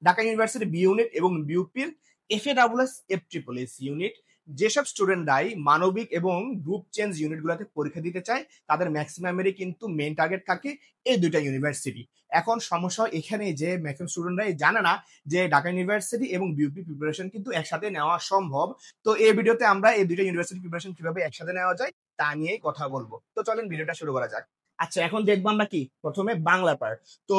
Dhaka university B unit এবং বিউপির এফএডাব্লিউএস এফট্রিপলএস unit যেসব স্টুডেন্টরাই মানবিক এবং গ্রুপ চেঞ্জ ইউনিটগুলোতে পরীক্ষা দিতে চায় তাদের ম্যাক্সিমামেরই কিন্তু মেইন টার্গেট থাকে এই দুইটা ইউনিভার্সিটি। এখন সমস্যা এখানে যে ম্যাক্সিমাম স্টুডেন্টরাই জানে না যে ঢাকা ইউনিভার্সিটি এবং বিউপি প্রিপারেশন কিন্তু একসাথে নেওয়া সম্ভব। তো এই ভিডিওতে আমরা এই দুইটা ইউনিভার্সিটি প্রিপারেশন কিভাবে একসাথে নেওয়া যায় তা নিয়েই কথা বলবো। তো চলেন ভিডিওটা শুরু করা যাক। আচ্ছা, এখন দেখবো আমরা কি প্রথমে বাংলা পার্ট। তো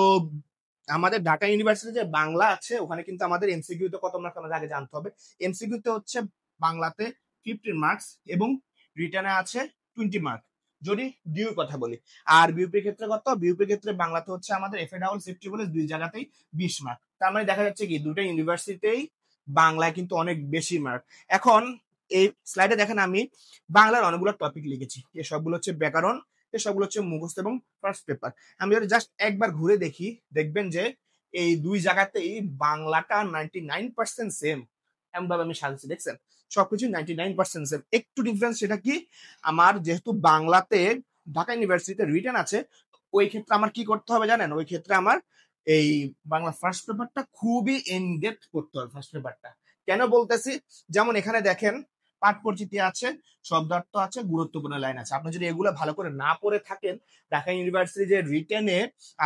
আমাদের ঢাকা ইউনিভার্সিটি যে বাংলা আছে ওখানে কিন্তু আমাদের এমসিকিউ তে কত মার্ক আমাদের আগে জানতে হবে। এমসিকিউ তে হচ্ছে বাংলাতে 15 মার্কস এবং রিটার্নে আছে 20 মার্ক যদি ডিউ কথা বলি। আর বিউপির ক্ষেত্রে কত? বিউপির ক্ষেত্রে বাংলাতে হচ্ছে আমাদের এফএডাবল সেফটি বলে দুই জায়গাতেই 20 মার্ক। তার মানে দেখা যাচ্ছে কি দুটো ইউনিভার্সিটিতেই বাংলায় কিন্তু অনেক বেশি মার্ক। এখন এই স্লাইডে দেখেন আমি বাংলার অনেকগুলো টপিক লিখেছি। এই সবগুলো হচ্ছে ব্যাকরণ, এই সবগুলো হচ্ছে মুখস্থ এবং ফার্স্ট পেপার। আমি যদি জাস্ট একবার ঘুরে দেখি দেখবেন যে এই দুই জায়গাতেই বাংলাটা 99% সেম। এমন ভাবে আমি সাজিয়েছি, দেখছেন সবকিছু 99% সেম। একটু ডিফারেন্স, সেটা কি আমার যেহেতু বাংলাতে ঢাকা ইউনিভার্সিটিতে রিটেন আছে ওই ক্ষেত্রে আমার কি করতে হবে জানেন? ওই ক্ষেত্রে আমার এই বাংলা ফার্স্ট পেপারটা খুবই ইনডেপথ করতে হবে। ফার্স্ট পেপারটা কেন বলতেছি, যেমন এখানে দেখেন পাঠ পরিচিতি আছে, শব্দার্থ আছে, গুরুত্বপূর্ণ লাইন আছে। আপনি যদি এগুলো ভালো করে না পড়ে থাকেন ঢাকা ইউনিভার্সিটি যে রিটেনে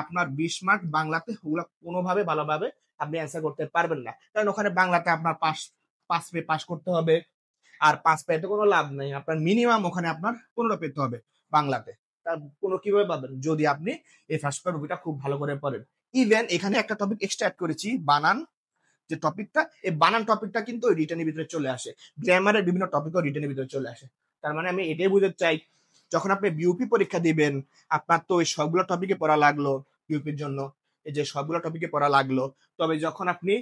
আপনার 20 মার্ক বাংলাতে ওগুলো কোনোভাবে ভালোভাবে আপনি অ্যান্সার করতে পারবেন না। কারণ ওখানে বাংলাতে আপনার পাঁচ পেয়ে পাস করতে হবে, আর 5 পেতে কোনো লাভ নেই। আপনার মিনিমাম ওখানে আপনার 15 পেতে হবে বাংলাতে। তার কোনো কিভাবে পাবেন? যদি আপনি এই ফার্স্ট পেপার বইটা খুব ভালো করে পড়েন। ইভেন এখানে একটা টপিক এক্সট্রা অ্যাড করেছি, বানান যে টপিকটা, এই বানান টপিকটা কিন্তু ওই রিটেনের ভিতরে চলে আসে। গ্রামারের বিভিন্ন টপিকও রিটেনের ভিতরে চলে আসে। তার মানে আমি এটাই বুঝতে চাই, যখন আপনি বিউপি পরীক্ষা দিবেন আপনার তো ওই সবগুলো টপিকে পড়া লাগলো বিউপির জন্য, এই যে সবগুলো টপিকে পড়া লাগলো, তবে যখন আপনি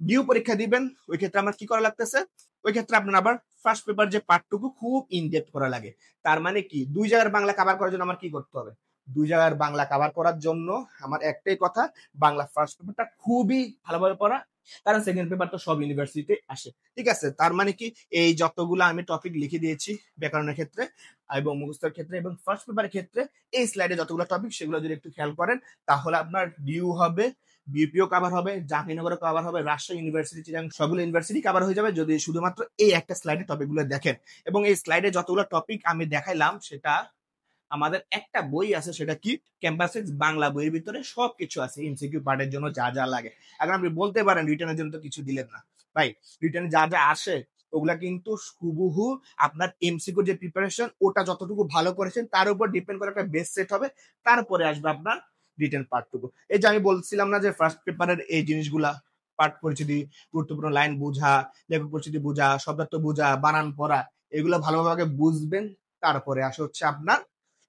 ডিউ পরীক্ষা দিবেন ওই ক্ষেত্রে আমার কি করা লাগতেছে? ওই ক্ষেত্রে আপনার আবার ফার্স্ট পেপার যে পার্টটুকু খুব ইনডেপথ করা লাগে। তার মানে কি দুই জায়গার বাংলা কভার করার জন্য আমার কি করতে হবে? দুই জায়গার বাংলা কভার করার জন্য আমার একটাই কথা, বাংলা ফার্স্ট পেপারটা খুবই ভালোভাবে পড়া, কারণ সেকেন্ড পেপার তো সব ইউনিভার্সিটিতে আসে। ঠিক আছে, তার মানে কি এই যতগুলো আমি টপিক লিখে দিয়েছি ব্যাকরণের ক্ষেত্রে এবং মুখস্থের ক্ষেত্রে এবং ফার্স্ট পেপারের ক্ষেত্রে এই স্লাইডে যতগুলো টপিক সেগুলো যদি একটু খেয়াল করেন তাহলে আপনার ডিউ হবে, বিপিও কভার হবে, জাহাঙ্গীরনগরও কভার হবে, রাজশাহী ইউনিভার্সিটি, চিটাগাং সবগুলো ইউনিভার্সিটি কভার হয়ে যাবে যদি শুধুমাত্র এই একটা স্লাইডে টপিকগুলো দেখেন। এবং এই স্লাইডে যতগুলো টপিক আমি দেখাইলাম সেটা আমাদের একটা বই আছে, সেটা কি ক্যাম্পাস বাংলা বইয়ের ভিতরে সবকিছু আছে এমসিকিউ পার্টের জন্য যা যা লাগে। এখন আপনি বলতে পারেন রিটার্নের জন্য তো কিছু দিলেন না। ভাই রিটার্নে যা যা আসে ওগুলা কিন্তু হুবহু আপনার এমসিকিউ যে প্রিপারেশন ওটা যতটুকু ভালো করেছেন তার উপর ডিপেন্ড করে একটা বেস সেট হবে, তারপরে আসবে আপনার রিটার্ন পার্টটুকু। এই যে আমি বলছিলাম না যে ফার্স্ট পেপারের এই জিনিসগুলা পাঠ পরিচিতি, গুরুত্বপূর্ণ লাইন বোঝা, লেখক পরিচিতি বোঝা, শব্দার্থ বোঝা, বানান পড়া, এগুলো ভালোভাবে বুঝবেন। তারপরে আসে হচ্ছে আপনার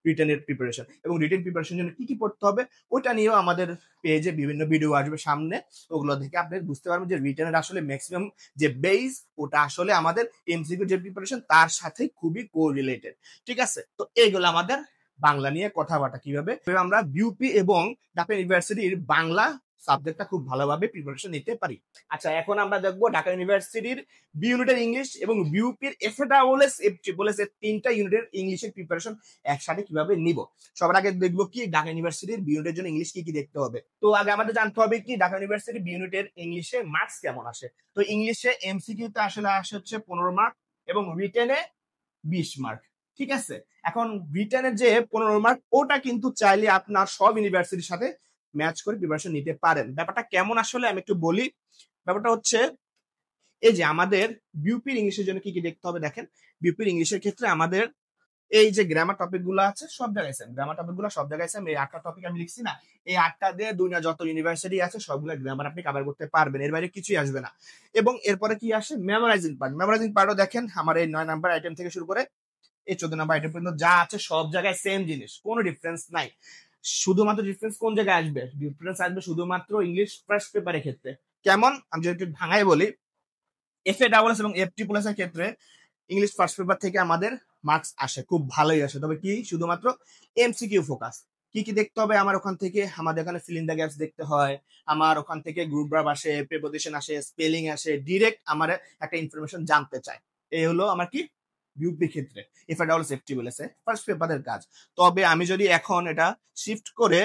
রিটেনের প্রিপারেশন। এবং রিটেন প্রিপারেশন জন্য কি কি পড়তে হবে ওটা নিয়েও আমাদের পেজে বিভিন্ন ভিডিও আসবে সামনে, ওগুলো দেখে আপনি বুঝতে পারবেন যে রিটেনের আসলে ম্যাক্সিমাম যে বেস ওটা আসলে আমাদের এমসিকিউ যে প্রিপারেশন তার সাথে খুবই কোরিলেটেড। ঠিক আছে, তো এইগুলো আমাদের বাংলা নিয়ে কথাবার্তা কিভাবে আমরা বিউপি এবং ঢাকা ইউনিভার্সিটির বাংলা সাবজেক্টটা খুব ভালোভাবে প্রিপারেশন নিতে পারি। আচ্ছা, এখন আমরা দেখবো ঢাকা ইউনিভার্সিটির বি ইউনিটের ইংলিশ এবং বিউপির এফএডাবলএস এফট্রিপলএস এর তিনটা ইউনিটের ইংলিশের প্রিপারেশন একসাথে কিভাবে নিব। সবার আগে দেখবো কি ঢাকা ইউনিভার্সিটির বি ইউনিটের জন্য ইংলিশ কি কি দেখতে হবে। তো আগে আমাদের জানতে হবে কি ঢাকা ইউনিভার্সিটির বি ইউনিটের ইংলিশে মার্কস কেমন আসে। তো ইংলিশে এমসিকিউ তে আসলে আসে হচ্ছে 15 মার্ক এবং রিটেনে 20 মার্ক। ঠিক আছে, এখন রিটেনের যে 15 মার্ক ওটা কিন্তু চাইলে আপনার সব ইউনিভার্সিটির সাথে ম্যাচ করে প্রিপারেশন নিতে পারেন। ব্যাপারটা কেমন আসলে আমি একটু বলি। ব্যাপারটা হচ্ছে এই যে আমাদের বিউপির ইংলিশের জন্য কি কি দেখতে হবে দেখেন। বিউপির ইংলিশের ক্ষেত্রে আমাদের এই যে গ্রামার টপিক গুলো আছে সব জায়গায় সেম, গ্রামার টপিক গুলো সব জায়গায় সেম। এই 8টা টপিক আমি লিখছি না, এই 8টা দিয়ে দুনিয়া যত ইউনিভার্সিটি আছে সবগুলো গ্রামার আপনি কভার করতে পারবেন, এর বাইরে কিছুই আসবে না। এবং এরপরে কি আসে মেমোরাইজিং পার্ট। মেমোরাইজিং পার্টও দেখেন আমার এই 9 নাম্বার আইটেম থেকে শুরু করে এই 14 নাম্বার আইটেম পর্যন্ত যা আছে সব জায়গায় সেম জিনিস, কোনো ডিফারেন্স নাই। শুধুমাত্র ডিফারেন্স কোন জায়গায় আসবে? ডিফারেন্স আসবে শুধুমাত্র ইংলিশ ফার্স্ট পেপারের ক্ষেত্রে। কেমন? আমি যদি একটু ভাঙাই বলি, এফএডাবলএস এবং এফট্রিপলএস এর ক্ষেত্রে ইংলিশ ফার্স্ট পেপার থেকে আমাদের মার্কস আসে, খুব ভালোই আসে। তবে কি শুধুমাত্র এমসিকিউ ফোকাস। কি কি দেখতে হবে আমার ওখান থেকে? আমাদের এখানে ফিল ইন দ্য গ্যাপস দেখতে হয়, আমার ওখান থেকে গ্রুপ ভার্ব আসে, প্রিপোজিশন আসে, স্পেলিং আসে, ডিরেক্ট আমার একটা ইনফরমেশন জানতে চায়। এই হলো আমার কি বিউপির ক্ষেত্রে এফএডাবলএস এফট্রিপলএস এ ফার্স্ট পেপারের কাজ। তবে আমি যদি এখন এটা শিফট করে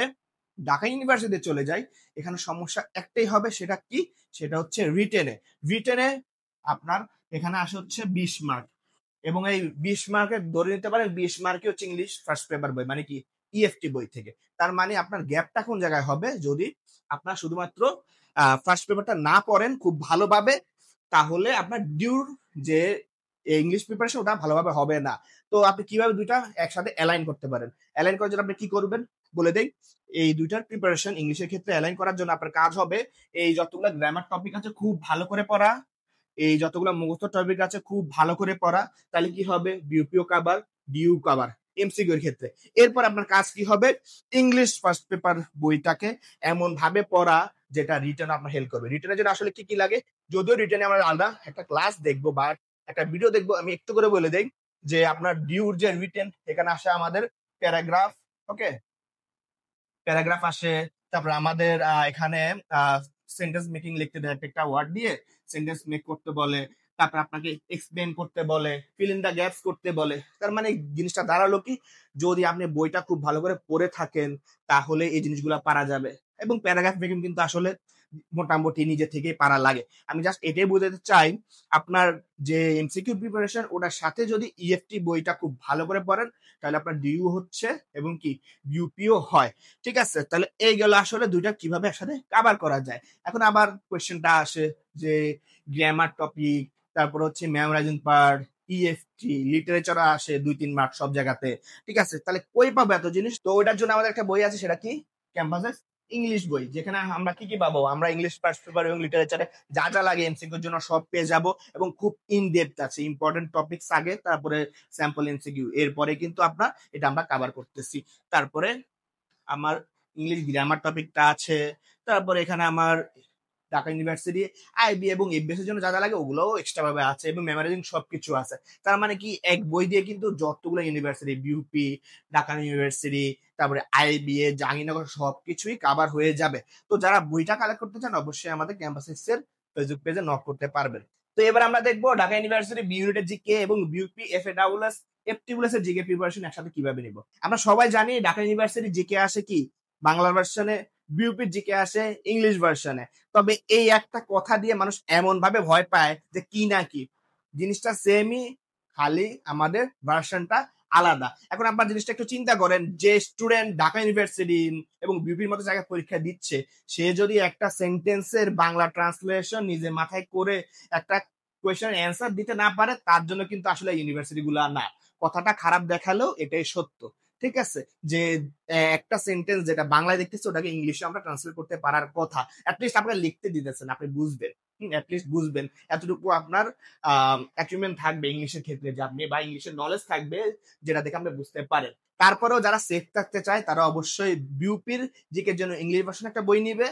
ঢাকা ইউনিভার্সিটিতে চলে যাই, এখানে সমস্যা একটাই হবে, সেটা কি? সেটা হচ্ছে রিটেনে। রিটেনে আপনার এখানে আসে হচ্ছে 20 মার্ক, এবং এই 20 মার্কের ধরে নিতে পারেন 20 মার্কই হচ্ছে ইংলিশ ফার্স্ট পেপার বই, মানে কি ইএফটি বই থেকে। তার মানে আপনার গ্যাপটা কোন জায়গায় হবে? যদি আপনার শুধুমাত্র ফার্স্ট পেপারটা না পড়েন খুব ভালোভাবে, তাহলে আপনার ডিউর যে ইংলিশ প্রিপারেশন ওটা ভালোভাবে হবে না। তো আপনি কিভাবে দুইটা একসাথে অ্যালাইন করতে পারেন? অ্যালাইন করার জন্য আপনি কি করবেন বলে দেই। এই দুইটার প্রিপারেশন ইংলিশের ক্ষেত্রে অ্যালাইন করার জন্য আপনার কাজ হবে এই যতগুলো গ্রামার টপিক আছে খুব ভালো করে পড়া, এই যতগুলো মুখস্থ টপিক আছে খুব ভালো করে পড়া। তাহলে কি হবে? বিউপিও কভার, ডিউ কভার এমসিকিউ এর ক্ষেত্রে। এরপর আপনার কাজ কি হবে? ইংলিশ ফার্স্ট পেপার বইটাকে এমন ভাবে পড়া যেটা রিটেন আপনার হেল্প করবে। রিটেনের জন্য আসলে কি কি লাগে? যদিও রিটেনে আমরা আলাদা একটা ক্লাস দেখবো বা একটা ভিডিও দেখবো, আমি একটু করে বলে দেই যে আপনার ডিউর যে রিটেন, এখানে আসে আমাদের প্যারাগ্রাফ, ওকে, প্যারাগ্রাফ আসে। তারপরে আমাদের এখানে সেন্টেন্স মেকিং লিখতে দেয়, একটা ওয়ার্ড দিয়ে সেন্টেন্স মেক করতে বলে, তারপর আপনাকে এক্সপ্লেন করতে বলে, ফিল ইন দা গ্যাপস করতে বলে। তার মানে জিনিসটা দাঁড়ালো কি, যদি আপনি বইটা খুব ভালো করে পড়ে থাকেন তাহলে এই জিনিসগুলো পারা যাবে। এবং প্যারাগ্রাফ মেকিং কিন্তু আসলে মোটামুটি নিজে থেকেই পারা লাগে। আমি জাস্ট এটাই বোঝাতে চাই, আপনার যে এমসিকিউ প্রিপারেশন ওটার সাথে যদি ইএফটি বইটা খুব ভালো করে পড়েন তাহলে আপনার ডিইউ হচ্ছে এবং কি ইউপিও হয়। ঠিক আছে, তাহলে এই গেল আসলে দুইটা কিভাবে একসাথে কভার করা যায়। এখন আবার কোয়েশ্চেনটা আসে যে গ্রামার টপিক, তারপর হচ্ছে মেমোরাইজিং পার্ট, ইএফটি, লিটারেচার আসে 2-3 মার্ক সব জায়গাতে। ঠিক আছে, তাহলে কই পাবো এত জিনিস? তো ওইটার জন্য আমাদের একটা বই আছে, সেটা কি? ক্যাম্পাসের ইংলিশ বই, যেখানে আমরা কি কি পাবো? আমরা ইংলিশ ফার্স্ট পেপার এবং লিটারেচারে যা যা লাগে এমসিকিউর জন্য সব পেয়ে যাব, এবং খুব ইন ডেপথ আছে, ইম্পর্টেন্ট টপিকস আগে, তারপরে স্যাম্পল এমসিকিউ, এরপরে কিন্তু আপনার এটা আমরা কভার করতেছি। তারপরে আমার ইংলিশ গ্রামার টপিকটা আছে, তারপরে এখানে আমার ঢাকা ইউনিভার্সিটি আইবি এবং এফবিএস এর জন্য যা যা লাগে ওগুলোও এক্সট্রা ভাবে আছে, এবং মেমোরাইজিং সবকিছু আছে। তার মানে কি এক বই দিয়ে কিন্তু যতগুলো ইউনিভার্সিটি, বিউপি, ঢাকা ইউনিভার্সিটি, তারপরে আইবিএ, জাহাঙ্গীরনগর সবকিছুই কভার হয়ে যাবে। তো যারা বইটা কালেক্ট করতে চান অবশ্যই আমাদের ক্যাম্পাস এর ফেসবুক পেজে নক করতে পারবেন। তো এবার আমরা দেখবো ঢাকা ইউনিভার্সিটি বি ইউনিটের জিকে এবং বিউপি এফএডব্লিউএস এফটিডব্লিউএস এর জিকে প্রিপারেশন একসাথে কিভাবে নিব। আমরা সবাই জানি ঢাকা ইউনিভার্সিটি জিকে আসে কি বাংলা ভার্সনে, বিউপির জিকে আসে ইংলিশ ভার্সনে। তবে এই একটা কথা দিয়ে মানুষ এমন ভাবে ভয় পায় যে কি না কি জিনিসটা সেমই, খালি আমাদের ভার্সনটা আলাদা। এখন আপনার জিনিসটা একটু চিন্তা করেন, যে স্টুডেন্ট ঢাকা ইউনিভার্সিটি এবং বিউপির মতো জায়গায় পরীক্ষা দিচ্ছে, সে যদি একটা সেন্টেন্সের বাংলা ট্রান্সলেশন নিজে মাথায় করে একটা কোয়েশ্চেন অ্যান্সার দিতে না পারে, তার জন্য কিন্তু আসলে ইউনিভার্সিটি গুলা না। কথাটা খারাপ দেখালেও এটাই সত্য। ঠিক আছে, যে একটা সেন্টেন্স যেটা বাংলায় দেখতেছে ওটাকে ইংলিশে আমরা ট্রান্সলেট করতে পারার কথা, অ্যাটলিস্ট আপনারা লিখতে দিতেছেন, আপনি বুঝবেন, অ্যাটলিস্ট বুঝবেন, এতটুকু আপনার অ্যাচিভমেন্ট থাকবে ইংলিশের ক্ষেত্রে, যে আপনি বা ইংলিশের নলেজ থাকবে যেটা দেখে আপনি বুঝতে পারেন। তারপরেও যারা সেফ থাকতে চায় তারা অবশ্যই বিউপির জিকের জন্য ইংলিশ ভার্সন একটা বই নিবে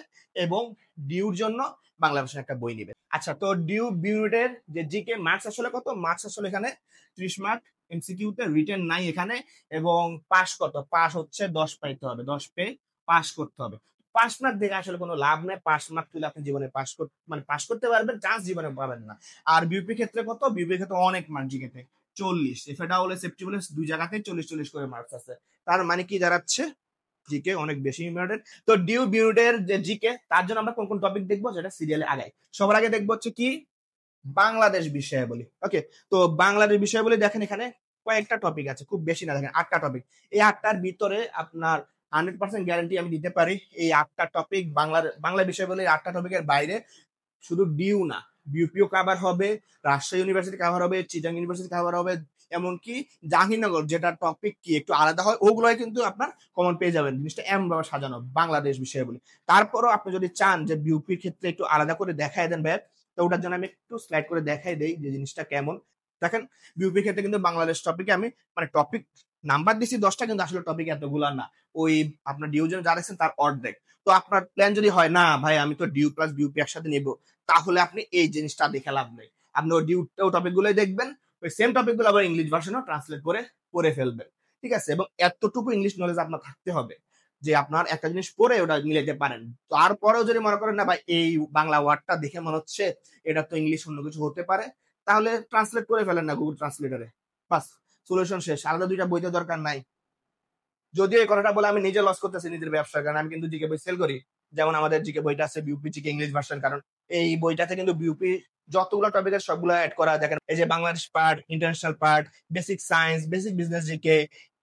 এবং ডিউর জন্য বাংলা ভার্সন একটা বই নিবে। আচ্ছা, তো ডিউ বিউটের যে জিকে মার্কস আসলে কত? মার্কস আসলে এখানে 30 মার্ক, এমসিকিউতে রিটেন নাই এখানে। এবং পাস কত? পাস হচ্ছে 10 পাইতে হবে, 10 পেয়ে পাস করতে হবে। 5 মার্ক দেখে আসলে কোনো লাভ নেই, 5 মার্ক তুলে আপনি জীবনে পাস মানে পাস করতে পারবেন, চান্স জীবনে পাবেন না। আর বিউপি ক্ষেত্রে কত? বিউপি ক্ষেত্রে অনেক মার্ক জিকেতে 40, এফএডব্লিউএস এফটিডব্লিউএস দুই জায়গাতেই 40 করে মার্কস আছে। তার মানে কি দাঁড়াচ্ছে? জিকে অনেক বেশি ইম্পর্টেন্ট। তো ডিউ বিউটের যে জিকে, তার জন্য আমরা কোন কোন টপিক দেখবো যেটা সিরিয়ালে আগাই। সবার আগে দেখবো হচ্ছে কি বাংলাদেশ বিষয়াবলী। ওকে, তো বাংলাদেশ বিষয়াবলী দেখেন এখানে কয়েকটা টপিক আছে, খুব বেশি না, দেখেন 8টা টপিক। এই 8টার ভিতরে আপনার 100% গ্যারান্টি আমি দিতে পারি এই 8টা টপিক বাংলা বিষয়াবলীর 8টা টপিকের বাইরে শুধু ডিউ না, বিউপিও কভার হবে, রাজশাহী ইউনিভার্সিটি কভার হবে, চিটাং ইউনিভার্সিটি কভার হবে, এমনকি জাহাঙ্গীরনগর যেটা টপিক কি একটু আলাদা হয় ওগুলো কিন্তু আপনার কমন পেয়ে যাবেন। জিনিসটা এমন ভাবে সাজানো বাংলাদেশ বিষয়ে বলি। তারপরও আপনি যদি চান যে বিউপির ক্ষেত্রে একটু আলাদা করে দেখাই দেন ভাই, তো ওটার জন্য আমি একটু স্লাইড করে দেখাই দেই যে জিনিসটা কেমন। দেখেন, বিউপির ক্ষেত্রে কিন্তু বাংলাদেশ টপিকে আমি মানে টপিক নাম্বার দিছি 10টা, কিন্তু আসলে টপিক এতগুলা না, ওই আপনার ডিউ জন্য যা দেখছেন তার অর্ধেক। তো আপনার প্ল্যান যদি হয় না ভাই আমি তো ডিউ প্লাস বিউপি একসাথে নেব, তাহলে আপনি এই জিনিসটা দেখে লাভ নেই। আপনি ওই ডিউ টপিক গুলোই দেখবেন, ওই সেম টপিক গুলো আবার ইংলিশ ভার্সনও ট্রান্সলেট করে পড়ে ফেলবেন। ঠিক আছে, এবং এতটুকু ইংলিশ নলেজ আপনার থাকতে হবে যে আপনার একটা জিনিস পড়ে ওটা মিলাইতে পারেন। তারপরেও যদি মনে করেন না ভাই এই বাংলা ওয়ার্ডটা দেখে মনে হচ্ছে এটা তো ইংলিশ অন্য কিছু হতে পারে, তাহলে ট্রান্সলেট করে ফেলেন না গুগল ট্রান্সলেটরে, বাস সলিউশন শেষ। আলাদা দুইটা বইতে দরকার নাই। যদিও এই কথাটা বলে আমি নিজে লস করতেছি নিজের ব্যবসার, কারণ আমি কিন্তু জিকে বই সেল করি। যেমন আমাদের জিকে বইটা আছে বিউপি জিকে ইংলিশ ভার্সন, কারণ এই বইটাতে কিন্তু বিউপি যতগুলো টপিক আছে সবগুলো অ্যাড করা। দেখেন এই যে Bangladesh part, international part, basic science, basic business GK,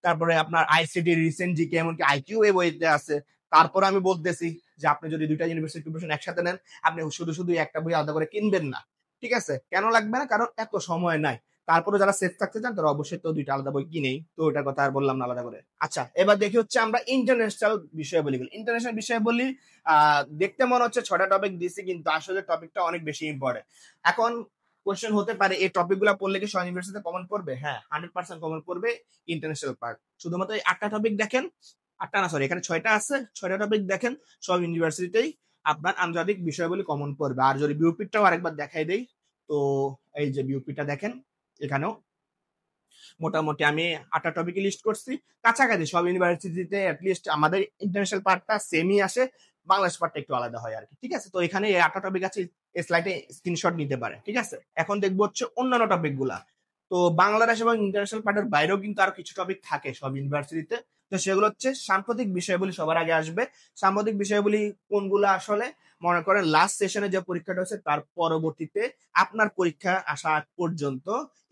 তারপরে আপনার আইসিটি রিসেন্ট জিকে, এমনকি আইকিউ এই বইতে আছে। তারপরে আমি বলতেছি যে আপনি যদি দুইটা ইউনিভার্সিটি প্রিপারেশন একসাথে নেন, আপনি শুধু শুধু একটা বই আলাদা করে কিনবেন না। ঠিক আছে, কেন লাগবে না? কারণ এত সময় নাই। তারপরে যারা সেফ থাকতে চান তারা অবশ্যই তো দুইটা আলাদা বই কিনেই, তো ওটার কথা আর বললাম না আলাদা করে। আচ্ছা, এবার দেখি হচ্ছে আমরা ইন্টারন্যাশনাল বিষয়াবলী। ইন্টারন্যাশনাল বিষয়াবলী দেখতে মনে হচ্ছে 6টা টপিক দিছি, কিন্তু আসলে টপিকটা অনেক বেশি ইম্পর্টেন্ট। এখন কোশ্চেন হতে পারে এই টপিক গুলা পড়লে কি সব ইউনিভার্সিটিতে কমন পড়বে? হ্যাঁ, 100% কমন পড়বে ইন্টারন্যাশনাল পার্ট। শুধুমাত্র এই 8টা টপিক দেখেন, 8টা না সরি, এখানে 6টা আছে, 6টা টপিক দেখেন, সব ইউনিভার্সিটিতেই আপনার আন্তর্জাতিক বিষয়গুলি কমন পড়বে। আর যদি বিউপিটাও আরেকবার দেখাই দেই, তো এই যে বিউপিটা দেখেন, এখানেও মোটামুটি আমি 8টা টপিক লিস্ট করছি, কাছাকাছি সব ইউনিভার্সিটিতে অ্যাটলিস্ট আমাদের ইন্টারন্যাশনাল পার্টটা সেমই আসে, বাংলাদেশ পার্টটা একটু আলাদা হয় আর কি। ঠিক আছে, তো এখানে এই 8টা টপিক আছে, এই স্লাইডে স্ক্রিনশট নিতে পারে। ঠিক আছে, এখন দেখবো হচ্ছে অন্যান্য টপিক গুলা। তো বাংলাদেশ এবং ইন্টারন্যাশনাল পার্টের বাইরেও কিন্তু আরো কিছু টপিক থাকে সব ইউনিভার্সিটিতে। তো সেগুলো হচ্ছে সাম্প্রতিক বিষয়গুলি সবার আগে আসবে। সাম্প্রতিক বিষয়গুলি কোনগুলো? আসলে মনে করেন লাস্ট সেশনে যে পরীক্ষাটা হচ্ছে তার পরবর্তীতে আপনার পরীক্ষা আসা আগ পর্যন্ত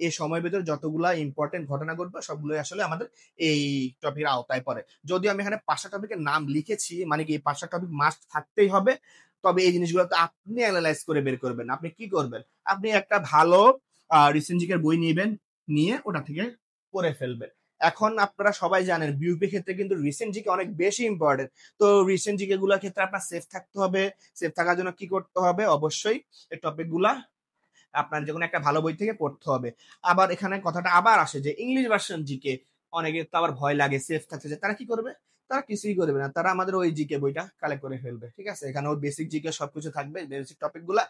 এই সময়ের ভিতরে যতগুলা ইম্পর্টেন্ট ঘটনা ঘটবে সবগুলোই আসলে আমাদের এই টপিকের আওতায় পড়ে। যদিও আমি এখানে 5টা টপিকের নাম লিখেছি, মানে কি এই 5টা টপিক মাস্ট থাকতেই হবে, তবে এই জিনিসগুলো তো আপনি অ্যানালাইজ করে বের করবেন। আপনি কি করবেন? আপনি একটা ভালো রিসেন্ট জিকের বই নিবেন, নিয়ে ওটা থেকে পড়ে ফেলবেন। এখন আপনারা সবাই জানেন বিউপি ক্ষেত্রে কিন্তু রিসেন্ট জিকে অনেক বেশি ইম্পর্টেন্ট। তো রিসেন্ট জিকে গুলোর ক্ষেত্রে আপনার সেফ থাকতে হবে। সেফ থাকার জন্য কি করতে হবে? অবশ্যই এই টপিক গুলা আপনার যে কোনো একটা ভালো বই থেকে পড়তে হবে। আবার এখানে কথাটা আবার আসে যে ইংলিশ ভার্সন জিকে, অনেকের তো আবার ভয় লাগে সেফ থাকতে চায়, তারা কি করবে? তারা কিছুই করবে না, তারা আমাদের ওই জিকে বইটা কালেক্ট করে ফেলবে। ঠিক আছে, এখানে ওই বেসিক জিকে সবকিছু থাকবে, বেসিক টপিক গুলা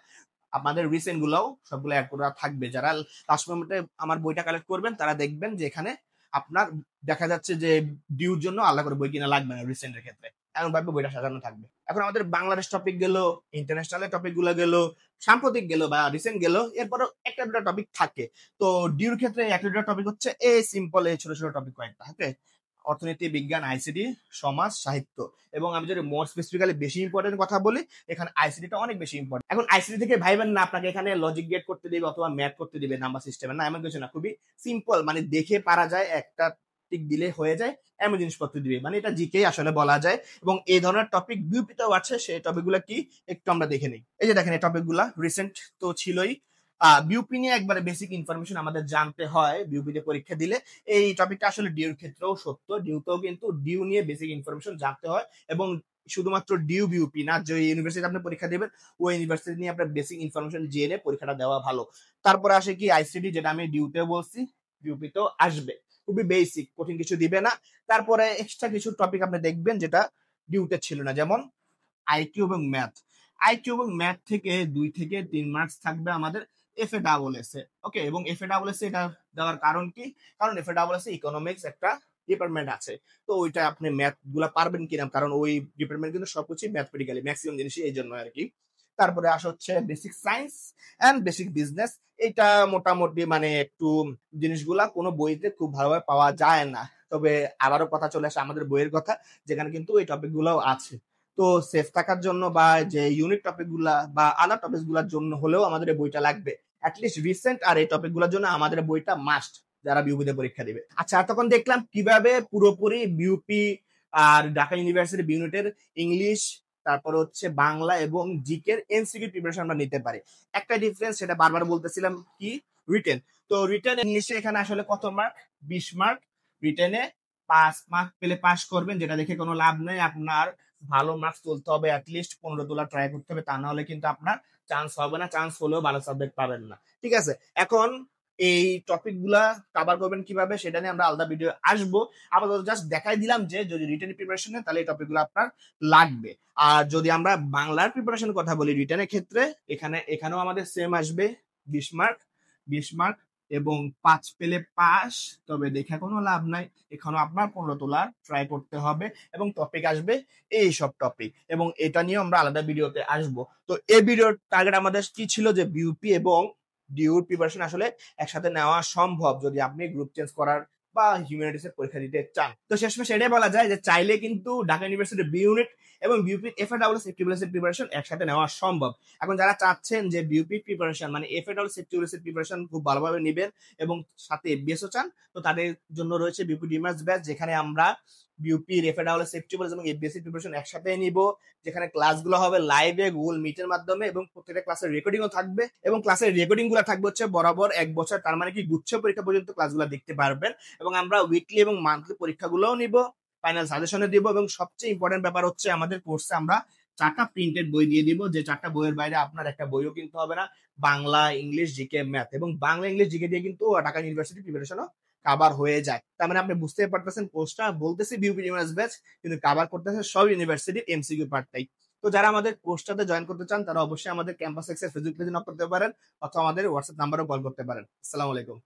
আমাদের রিসেন্ট গুলাও সবগুলো অ্যাড করা থাকবে। যারা লাস্ট মোমেন্টে আমার বইটা কালেক্ট করবেন তারা দেখবেন যে এখানে আপনার দেখা যাচ্ছে যে ডিউর জন্য আলাদা করে বই কিনা লাগবে না রিসেন্টের ক্ষেত্রে, এমন ভাবে বইটা সাজানো থাকবে। এখন আমাদের বাংলাদেশ টপিক গেল, ইন্টারন্যাশনাল টপিক গুলো গেল, সাম্প্রতিক গেল বা রিসেন্ট গেল, এরপরও একটা দুটা টপিক থাকে। তো ডিউর ক্ষেত্রে একটা দুটা টপিক হচ্ছে এই সিম্পল, এই ছোট ছোট টপিক কয়েকটা থাকে: অর্থনীতি, বিজ্ঞান, আইসিটি, সমাজ, সাহিত্য। এবং আমি যদি মোর স্পেসিফিক্যালি বেশি ইম্পর্টেন্ট কথা বলি, এখানে আইসিটিটা অনেক বেশি ইম্পর্টেন্ট। এখন আইসিটি থেকে ভাইবেন না আপনাকে এখানে লজিক গেট করতে দিবে অথবা ম্যাথ করতে দিবে নাম্বার সিস্টেমে, না এমন কিছু না, খুবই সিম্পল, মানে দেখে পারা যায়, একটা টিক দিলে হয়ে যায় এমন জিনিসপত্র দিবে, মানে এটা জিকে আসলে বলা যায়। এবং এই ধরনের টপিক বিউপিতেও আছে, সেই টপিকগুলো কি একটু আমরা দেখে নিই। এই যে দেখেন এই টপিকগুলা রিসেন্ট তো ছিলই। বিউপি নিয়ে একবারে বেসিক ইনফরমেশন আমাদের জানতে হয় বিউপিতে পরীক্ষা দিলে। এই টপিকটা আসলে ডিউর ক্ষেত্রেও সত্য, ডিউতেও কিন্তু ডিউ নিয়ে বেসিক ইনফরমেশন জানতে হয়। এবং শুধুমাত্র ডিউ বিউপি না, যে ইউনিভার্সিটি আপনি পরীক্ষা দেবেন ওই ইউনিভার্সিটি নিয়ে আপনার বেসিক ইনফরমেশন জেনে পরীক্ষাটা দেওয়া ভালো। তারপরে আসে কি আইসিটি, যেটা আমি ডিউতে বলছি, বিউপিতেও আসবে। খুবই বেসিক, কঠিন কিছু দিবে না। তারপরে এক্সট্রা কিছু টপিক আপনি দেখবেন যেটা ডিউতে ছিল না, যেমন আইকিউ এবং ম্যাথ। আইকিউ এবং ম্যাথ থেকে 2 থেকে 3 মার্কস থাকবে আমাদের FA ওকে। এবং FA এটা দেওয়ার কারণ কি? কারণ FA ইকোনমিক্স একটা ডিপার্টমেন্ট আছে, তো ওইটা আপনি ম্যাথ গুলা পারবেন কিনা, কারণ ওই ডিপার্টমেন্ট কিন্তু সবকিছুই ম্যাথমেটিক্যালি, ম্যাক্সিমাম জিনিসই এই জন্য আর কি। তারপরে আসা হচ্ছে basic science and basic business. এটা মোটামুটি মানে একটু জিনিসগুলা কোনো বইতে খুব ভালোভাবে পাওয়া যায় না, তবে আবারও কথা চলে আসে আমাদের বইয়ের কথা, যেখানে কিন্তু এই টপিক গুলাও আছে। তো সেফ থাকার জন্য বা যে ইউনিক টপিক গুলা বা আলাদা টপিক গুলার জন্য হলেও আমাদের এই বইটা লাগবে। অ্যাটলিস্ট রিসেন্ট আর এই টপিক গুলোর জন্য আমাদের বইটা মাস্ট, যারা বিউপিতে পরীক্ষা দিবে। আচ্ছা, তখন দেখলাম কিভাবে পুরোপুরি বিউপি আর ঢাকা ইউনিভার্সিটি বিউনিটের ইংলিশ, তারপর হচ্ছে বাংলা এবং জিকের এমসিকিউ প্রিপারেশন আমরা নিতে পারি। একটা ডিফারেন্স, সেটা বারবার বলতেছিলাম, কি? রিটেন। তো রিটেন ইংলিশে এখানে আসলে কত মার্ক? 20 মার্ক। রিটেনে 5 মার্ক পেলে পাস করবেন, যেটা দেখে কোনো লাভ নেই। আপনার ভালো মার্কস তুলতে হবে, অ্যাটলিস্ট 15 তোলা ট্রাই করতে হবে, তা না হলে কিন্তু আপনার চান্স হবে না, চান্স হলেও ভালো সাবজেক্ট পাবেন না। ঠিক আছে, এখন এই টপিক গুলা কভার করবেন কিভাবে সেটা নিয়ে আমরা আলাদা ভিডিও আসবো। আপাতত জাস্ট দেখাই দিলাম যে যদি রিটেন প্রিপারেশন নেন তাহলে এই টপিক গুলো আপনার লাগবে। আর যদি আমরা বাংলার প্রিপারেশনের কথা বলি রিটেনের ক্ষেত্রে, এখানেও আমাদের সেম আসবে 20 মার্ক, 20 মার্ক এবং 5 পেলে পাস, তবে দেখে কোনো লাভ নাই, এখানে আপনার 15 তোলার ট্রাই করতে হবে। এবং টপিক আসবে এই সব টপিক, এবং এটা নিয়ে আমরা আলাদা ভিডিওতে আসবো। তো এই ভিডিওর টার্গেট আমাদের কি ছিল, যে বিউপি এবং ডিউর প্রিপারেশন আসলে একসাথে নেওয়া সম্ভব যদি আপনি গ্রুপ চেঞ্জ করার বা হিউম্যানিটিস এর পরীক্ষা দিতে চান। তো শেষমেশ সেটাই বলা যায় যে চাইলে কিন্তু ঢাকা ইউনিভার্সিটির বি ইউনিট এবং বিউপির এফএডব্লিউএস এফটিডব্লিউএস এর প্রিপারেশন একসাথে নেওয়া সম্ভব। এখন যারা চাচ্ছেন যে বিউপি প্রিপারেশন মানে এফএডব্লিউএস এফটিডব্লিউএস এর প্রিপারেশন খুব ভালোভাবে নেবেন এবং সাথে এফবিএসও চান, তো তাদের জন্য রয়েছে বিউপি ডিমার্স ব্যাচ, যেখানে আমরা বিউপির এফএডব্লিউএস এফটিডব্লিউএস এবং এফবিএস এর প্রিপারেশন একসাথে নিব, যেখানে ক্লাসগুলো হবে লাইভে গুগল মিটের মাধ্যমে এবং প্রত্যেকটা ক্লাসের রেকর্ডিংও থাকবে এবং ক্লাসের রেকর্ডিং গুলো থাকবে হচ্ছে বরাবর 1 বছর, তার মানে কি গুচ্ছ পরীক্ষা পর্যন্ত ক্লাসগুলো দেখতে পারবেন। এবং আমরা উইকলি এবং মান্থলি পরীক্ষাগুলোও নিব, ফাইনাল সাজেশনে দিব এবং সবচেয়ে ইম্পর্টেন্ট ব্যাপার হচ্ছে আমাদের কোর্সে আমরা 4টা প্রিন্টেড বই দিয়ে দিব, যে 4টা বইয়ের বাইরে আপনার একটা বইও কিনতে হবে না। বাংলা, ইংলিশ, জিকে, ম্যাথ এবং বাংলা ইংলিশ জিকে দিয়ে কিন্তু ঢাকা ইউনিভার্সিটি প্রিপারেশনও কাভার হয়ে যায়। তার মানে আপনি বুঝতে পারতেছেন কোর্সটা বলতেছি বিউপি ইউনিভার্স ব্যাচ, কিন্তু কাভার করতেছে সব ইউনিভার্সিটির এমসিকিউ পার্টটাই। তো যারা আমাদের কোর্সটাতে জয়েন করতে চান তারা অবশ্যই আমাদের ক্যাম্পাস এক্সের ফেসবুক পেজে নক করতে পারেন অথবা আমাদের হোয়াটসঅ্যাপ নাম্বারও কল করতে পারেন। আসসালামু আলাইকুম।